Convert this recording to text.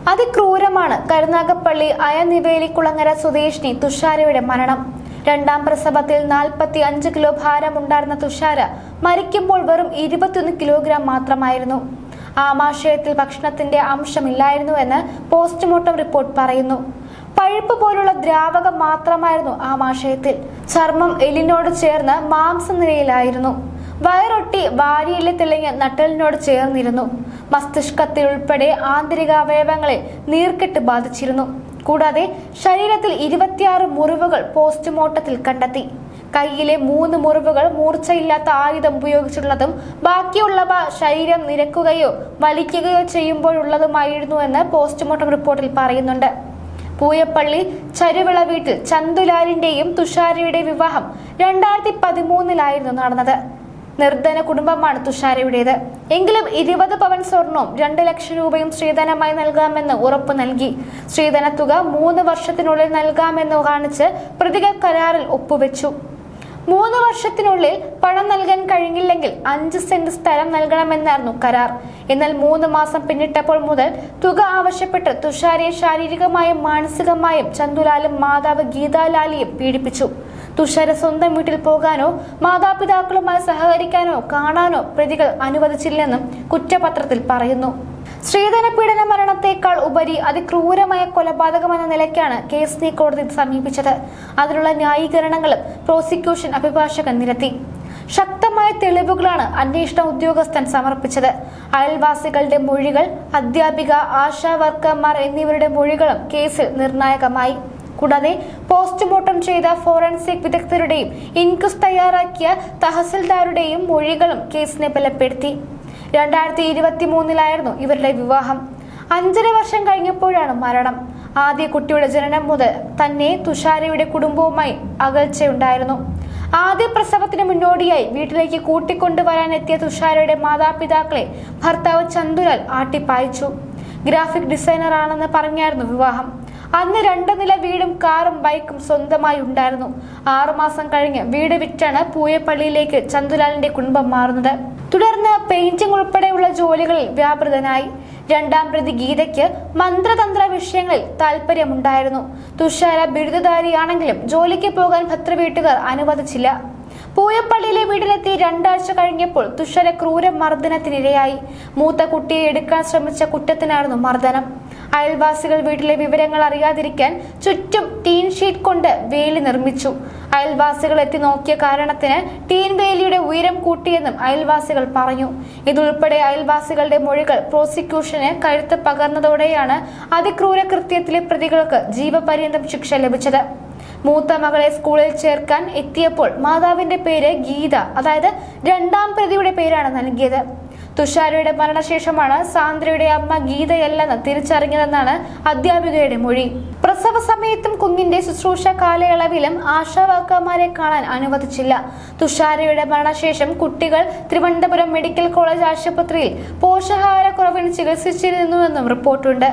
അതിക്രൂരമാണ് കരുനാഗപ്പള്ളി അയനിവേലിക്കുളങ്ങര സ്വദേശിനി തുഷാരയുടെ മരണം. രണ്ടാം പ്രസവത്തിൽ 45 കിലോ ഭാരമുണ്ടായിരുന്ന തുഷാര മരിക്കുമ്പോൾ വെറും 21 കിലോഗ്രാം മാത്രമായിരുന്നു. ആമാശയത്തിൽ ഭക്ഷണത്തിന്റെ അംശമില്ലായിരുന്നുവെന്ന് പോസ്റ്റ്മോർട്ടം റിപ്പോർട്ട് പറയുന്നു. പഴുപ്പ് പോലുള്ള ദ്രാവകം മാത്രമായിരുന്നു ആമാശയത്തിൽ. ചർമ്മം എല്ലിനോട് ചേർന്ന് മാംസനിരയിലായിരുന്നു. വയറൊട്ടി വാരിയിലെ തെളിഞ്ഞ് നട്ടലിനോട് ചേർന്നിരുന്നു. മസ്തിഷ്കത്തിൽ ഉൾപ്പെടെ ആന്തരിക അവയവങ്ങളിൽ നീർക്കെട്ട് ബാധിച്ചിരുന്നു. കൂടാതെ ശരീരത്തിൽ 26 മുറിവുകൾ പോസ്റ്റ്മോർട്ടത്തിൽ കണ്ടെത്തി. കൈയിലെ 3 മുറിവുകൾ മൂർച്ചയില്ലാത്ത ആയുധം ഉപയോഗിച്ചുള്ളതും ബാക്കിയുള്ളവ ശരീരം നിരക്കുകയോ വലിക്കുകയോ ചെയ്യുമ്പോഴുള്ളതുമായിരുന്നുവെന്ന് പോസ്റ്റ്മോർട്ടം റിപ്പോർട്ടിൽ പറയുന്നുണ്ട്. പൂയപ്പള്ളി ചരുവിള വീട്ടിൽ ചന്തുലാലിന്റെയും തുഷാരയുടെ വിവാഹം 2013 നടന്നത്. നിർധന കുടുംബമാണ് തുഷാരയുടേത്. എങ്കിലും 20 പവൻ സ്വർണവും 2 ലക്ഷം രൂപയും സ്ത്രീധനമായി നൽകാമെന്ന് ഉറപ്പു നൽകി. സ്ത്രീധന തുക 3 വർഷത്തിനുള്ളിൽ നൽകാമെന്ന് കാണിച്ച് പ്രതികൾ കരാറിൽ ഒപ്പുവെച്ചു. 3 വർഷത്തിനുള്ളിൽ പണം നൽകാൻ കഴിഞ്ഞില്ലെങ്കിൽ 5 സെന്റ് സ്ഥലം നൽകണമെന്നായിരുന്നു കരാർ. എന്നാൽ 3 മാസം പിന്നിട്ടപ്പോൾ മുതൽ തുക ആവശ്യപ്പെട്ട് തുഷാരയെ ശാരീരികമായും മാനസികമായും ചന്തുലാലും മാതാവ് ഗീതാലാലിയും പീഡിപ്പിച്ചു. തുഷാര സ്വന്തം വീട്ടിൽ പോകാനോ മാതാപിതാക്കളുമായി സഹകരിക്കാനോ കാണാനോ പ്രതികൾ അനുവദിച്ചില്ലെന്നും കുറ്റപത്രത്തിൽ പറയുന്നു. സ്ത്രീധന പീഡന മരണത്തെക്കാൾ ഉപരി അതിക്രൂരമായ കൊലപാതകമെന്ന നിലയ്ക്കാണ് കേസിനെ കോടതി സമീപിച്ചത്. അതിനുള്ള ന്യായീകരണങ്ങളും പ്രോസിക്യൂഷൻ അഭിഭാഷകൻ നിരത്തി. ശക്തമായ തെളിവുകളാണ് അന്വേഷണ ഉദ്യോഗസ്ഥൻ സമർപ്പിച്ചത്. അയൽവാസികളുടെ മൊഴികൾ, അധ്യാപിക, ആശാ വർക്കർമാർ എന്നിവരുടെ മൊഴികളും കേസിൽ നിർണായകമായി. കൂടാതെ പോസ്റ്റ്മോർട്ടം ചെയ്ത ഫോറൻസിക് വിദഗ്ധരുടെയും ഇൻക്വസ്റ്റ് തയ്യാറാക്കിയ തഹസിൽദാരുടെയും മൊഴികളും കേസിനെ ബലപ്പെടുത്തി. 2023 ഇവരുടെ വിവാഹം. 5.5 വർഷം കഴിഞ്ഞപ്പോഴാണ് മരണം. ആദ്യ കുട്ടിയുടെ ജനനം മുതൽ തന്നെ തുഷാരയുടെ കുടുംബവുമായി അകൽച്ചയുണ്ടായിരുന്നു. ആദ്യ പ്രസവത്തിന് മുന്നോടിയായി വീട്ടിലേക്ക് കൂട്ടിക്കൊണ്ടുവരാൻ എത്തിയ തുഷാരയുടെ മാതാപിതാക്കളെ ഭർത്താവ് ചന്തുലാൽ ആട്ടിപ്പായിച്ചു. ഗ്രാഫിക് ഡിസൈനർ ആണെന്ന് പറഞ്ഞായിരുന്നു വിവാഹം. അന്ന് 2 നില വീടും കാറും ബൈക്കും സ്വന്തമായി ഉണ്ടായിരുന്നു. 6 മാസം കഴിഞ്ഞ് വീട് വിറ്റാണ് പൂയപ്പള്ളിയിലേക്ക് ചന്തുലാലിന്റെ കുടുംബം മാറുന്നത്. തുടർന്ന് പെയിന്റിംഗ് ഉൾപ്പെടെയുള്ള ജോലികളിൽ വ്യാപൃതനായി. രണ്ടാം പ്രതി ഗീതയ്ക്ക് മന്ത്രതന്ത്ര വിഷയങ്ങളിൽ താല്പര്യമുണ്ടായിരുന്നു. തുഷാര ബിരുദധാരിയാണെങ്കിലും ജോലിക്ക് പോകാൻ ഭർത്തൃവീട്ടുകാർ അനുവദിച്ചില്ല. പൂയപ്പള്ളിയിലെ വീട്ടിലെത്തി 2 ആഴ്ച കഴിഞ്ഞപ്പോൾ തുഷാര ക്രൂര മർദ്ദനത്തിനിരയായി. മൂത്ത കുട്ടിയെ എടുക്കാൻ ശ്രമിച്ച കുറ്റത്തിനായിരുന്നു മർദ്ദനം. അയൽവാസികൾ വീട്ടിലെ വിവരങ്ങൾ അറിയാതിരിക്കാൻ ചുറ്റും ടീൻ ഷീറ്റ് കൊണ്ട് വേലി നിർമ്മിച്ചു. അയൽവാസികൾ എത്തി നോക്കിയ കാരണത്തിന് ടീൻ വേലിയുടെ ഉയരം കൂട്ടിയെന്നും അയൽവാസികൾ പറഞ്ഞു. ഇതുൾപ്പെടെ അയൽവാസികളുടെ മൊഴികൾ പ്രോസിക്യൂഷന് കരുത്ത് പകർന്നതോടെയാണ് അതിക്രൂര കൃത്യത്തിലെ പ്രതികൾക്ക് ജീവപര്യന്തം ശിക്ഷ ലഭിച്ചത്. മൂത്ത മകളെ സ്കൂളിൽ ചേർക്കാൻ എത്തിയപ്പോൾ മാതാവിന്റെ പേര് ഗീത, അതായത് രണ്ടാം പ്രതിയുടെ പേരാണ് നൽകിയത്. തുഷാരയുടെ മരണശേഷമാണ് സാന്ദ്രയുടെ അമ്മ ഗീതയല്ലെന്ന് തിരിച്ചറിഞ്ഞതെന്നാണ് അധ്യാപികയുടെ മൊഴി. പ്രസവ സമയത്തും കുഞ്ഞിന്റെ ശുശ്രൂഷ കാലയളവിലും ആശാ വർക്കർമാരെ കാണാൻ അനുവദിച്ചില്ല. തുഷാരയുടെ മരണശേഷം കുട്ടികൾ തിരുവനന്തപുരം മെഡിക്കൽ കോളേജ് ആശുപത്രിയിൽ പോഷകാഹാരക്കുറവിന് ചികിത്സിച്ചിരുന്നുവെന്നും റിപ്പോർട്ടുണ്ട്.